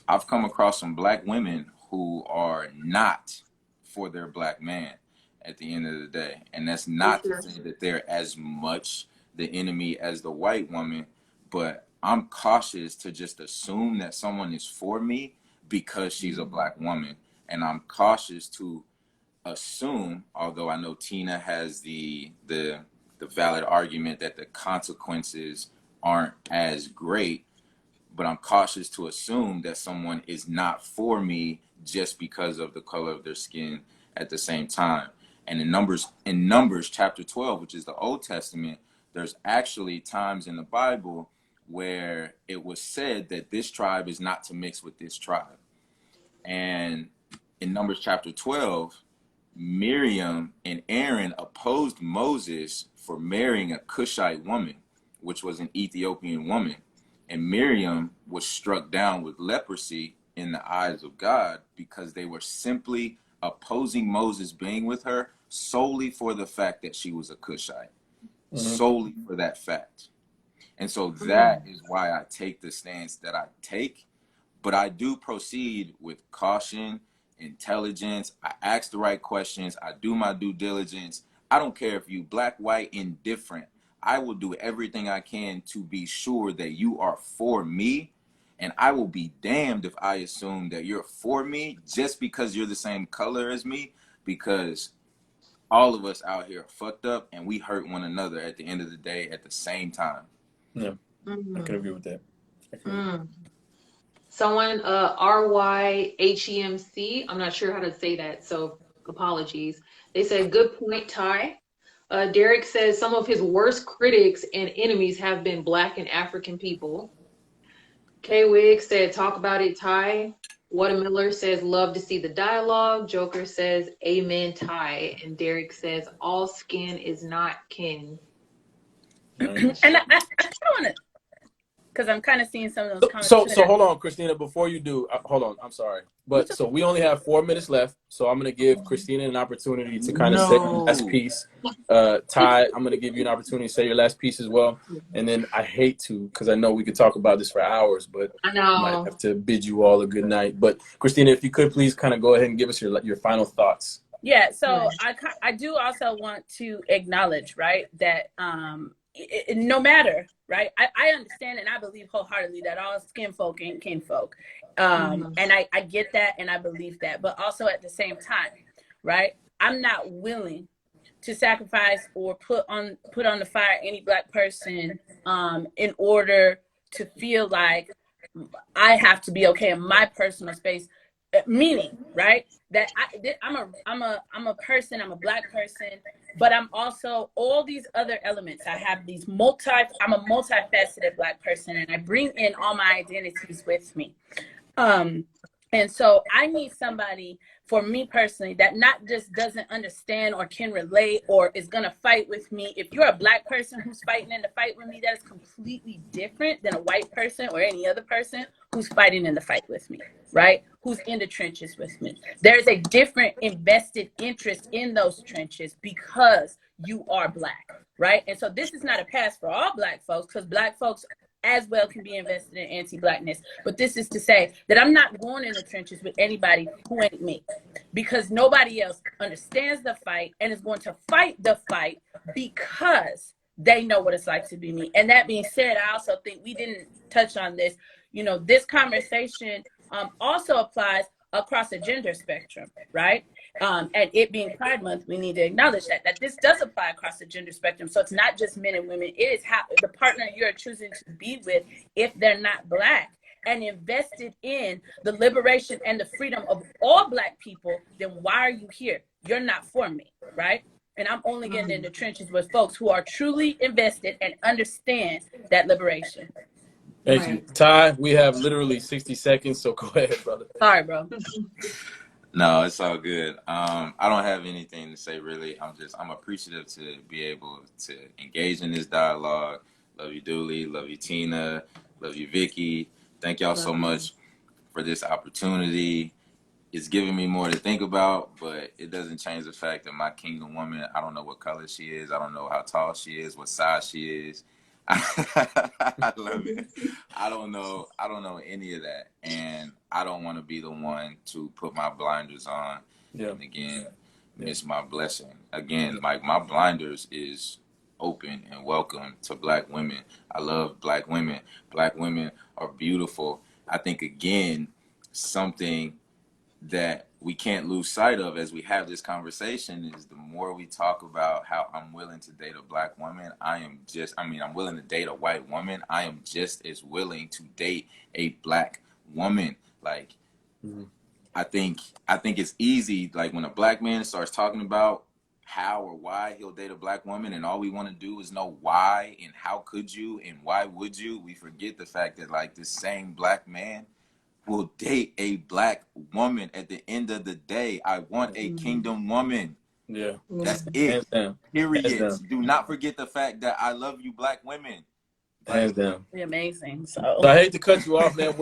I've come across some black women who are not for their black man at the end of the day. And that's not to say that they're as much the enemy as the white woman, but I'm cautious to just assume that someone is for me because she's a black woman. And I'm cautious to assume, although I know Tina has the valid argument that the consequences aren't as great, but I'm cautious to assume that someone is not for me just because of the color of their skin at the same time. And in Numbers chapter 12, which is the Old Testament, there's actually times in the Bible where it was said that this tribe is not to mix with this tribe. And in Numbers chapter 12, Miriam and Aaron opposed Moses for marrying a Cushite woman, which was an Ethiopian woman. And Miriam was struck down with leprosy in the eyes of God because they were simply opposing Moses being with her solely for the fact that she was a Cushite, solely for that fact. And so that is why I take the stance that I take. But I do proceed with caution, intelligence. I ask the right questions. I do my due diligence. I don't care if you black, white, indifferent. I will do everything I can to be sure that you are for me. And I will be damned if I assume that you're for me just because you're the same color as me, because all of us out here are fucked up and we hurt one another at the end of the day at the same time. Yeah, I can agree with that. Someone, RYHEMC, I'm not sure how to say that, so apologies. They said, good point, Ty. Derek says some of his worst critics and enemies have been Black and African people. K Wig said, talk about it, Ty. Watermiller says, love to see the dialogue. Joker says, amen, Ty. And Derek says, all skin is not kin. And I want to, because I'm kind of seeing some of those comments. So hold on, Christina, before you do, hold on, I'm sorry. But so we only have 4 minutes left. So I'm going to give Christina an opportunity to kind of say your last piece. Ty, I'm going to give you an opportunity to say your last piece as well. And then I hate to, because I know we could talk about this for hours, but I know. I might have to bid you all a good night. But Christina, if you could please kind of go ahead and give us your final thoughts. Yeah, so I do also want to acknowledge, right, that no matter, right, I understand and I believe wholeheartedly that all skin folk ain't kin folk. And I get that and I believe that. But also at the same time, right, I'm not willing to sacrifice or put on the fire any Black person in order to feel like I have to be okay in my personal space. Meaning, right, that I'm a person, I'm a Black person, but I'm also all these other elements. I'm a multifaceted Black person, and I bring in all my identities with me. And so I need somebody, for me personally, that not just doesn't understand or can relate or is going to fight with me. If you're a Black person who's fighting in the fight with me, that is completely different than a white person or any other person who's fighting in the fight with me, right? Who's in the trenches with me. There's a different invested interest in those trenches because you are Black, right? And so this is not a pass for all Black folks, because Black folks as well can be invested in anti-Blackness. But this is to say that I'm not going in the trenches with anybody who ain't me, because nobody else understands the fight and is going to fight the fight because they know what it's like to be me. And that being said, I also think we didn't touch on this. You know, this conversation also applies across the gender spectrum, right? And it being Pride Month, we need to acknowledge that this does apply across the gender spectrum. So it's not just men and women. It is how the partner you're choosing to be with, if they're not Black and invested in the liberation and the freedom of all Black people, then why are you here? You're not for me, right? And I'm only getting in the trenches with folks who are truly invested and understand that liberation. Thank you. Ty, we have literally 60 seconds, so go ahead, brother. Sorry, bro. No, it's all good. I don't have anything to say really. I'm appreciative to be able to engage in this dialogue. Love you, Dooley. Love you, Tina. Love you, Vicky. Thank y'all so much for this opportunity. It's giving me more to think about, but it doesn't change the fact that my kingdom woman, I don't know what color she is. I don't know how tall she is, what size she is. I love it. I don't know any of that, and I don't want to be the one to put my blinders on and again miss my blessing. Again, like, my blinders is open and welcome to Black women. I love Black women. Black women are beautiful. I think, again, something that we can't lose sight of as we have this conversation is the more we talk about how I'm willing to date a Black woman, I'm willing to date a white woman. I am just as willing to date a Black woman. Like, I think it's easy, like, when a Black man starts talking about how or why he'll date a Black woman, and all we want to do is know why and how could you and why would you, we forget the fact that, like, this same Black man will date a Black woman. At the end of the day, I want a kingdom woman. Yeah. That's it. Hands down. Period. Hands down. Do not forget the fact that I love you, Black women. Hands down. You're amazing. So I hate to cut you off, man.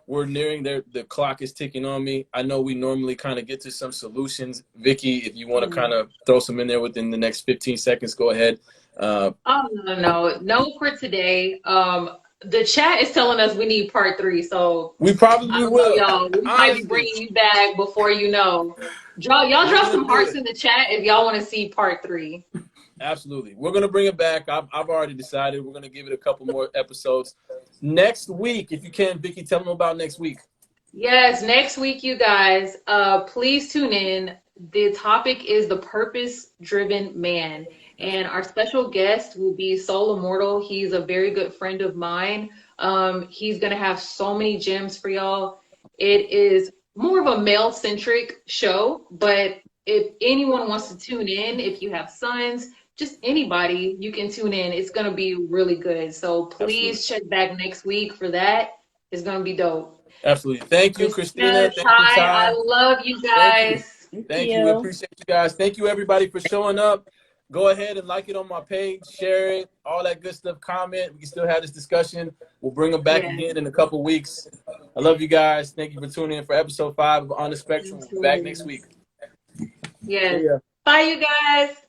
We're nearing the clock is ticking on me. I know we normally kind of get to some solutions. Vicky, if you want to kind of throw some in there within the next 15 seconds, go ahead. No for today. The chat is telling us we need part 3, so We I probably don't know, will. y'all. We might be Honestly, bringing you back before you know. Y'all we're drop gonna some do hearts it. in the chat if y'all want to see part 3. Absolutely. We're going to bring it back. I've already decided we're going to give it a couple more episodes. Next week, if you can, Vicky, tell them about next week. Yes, next week, you guys, please tune in. The topic is the purpose-driven man, and our special guest will be Soul Immortal. He's a very good friend of mine. He's gonna have so many gems for y'all. It is more of a male-centric show, but if anyone wants to tune in, if you have sons, just anybody, you can tune in. It's gonna be really good. So Absolutely. please check back next week for that. It's gonna be dope. Absolutely. Thank you, Christina, Christina. Thank you, Ty, I Ty. love you Thank you. guys. Thank Thank you. We you. appreciate you guys. Thank you, everybody, for showing up. Go ahead and like it on my page, share it, all that good stuff, comment. We can still have this discussion. We'll bring them back Yes, again in a couple weeks. I love you guys. Thank you for tuning in for episode 5 of On the Spectrum. We'll be back next absolutely. week. See Yes. ya. Bye, you guys.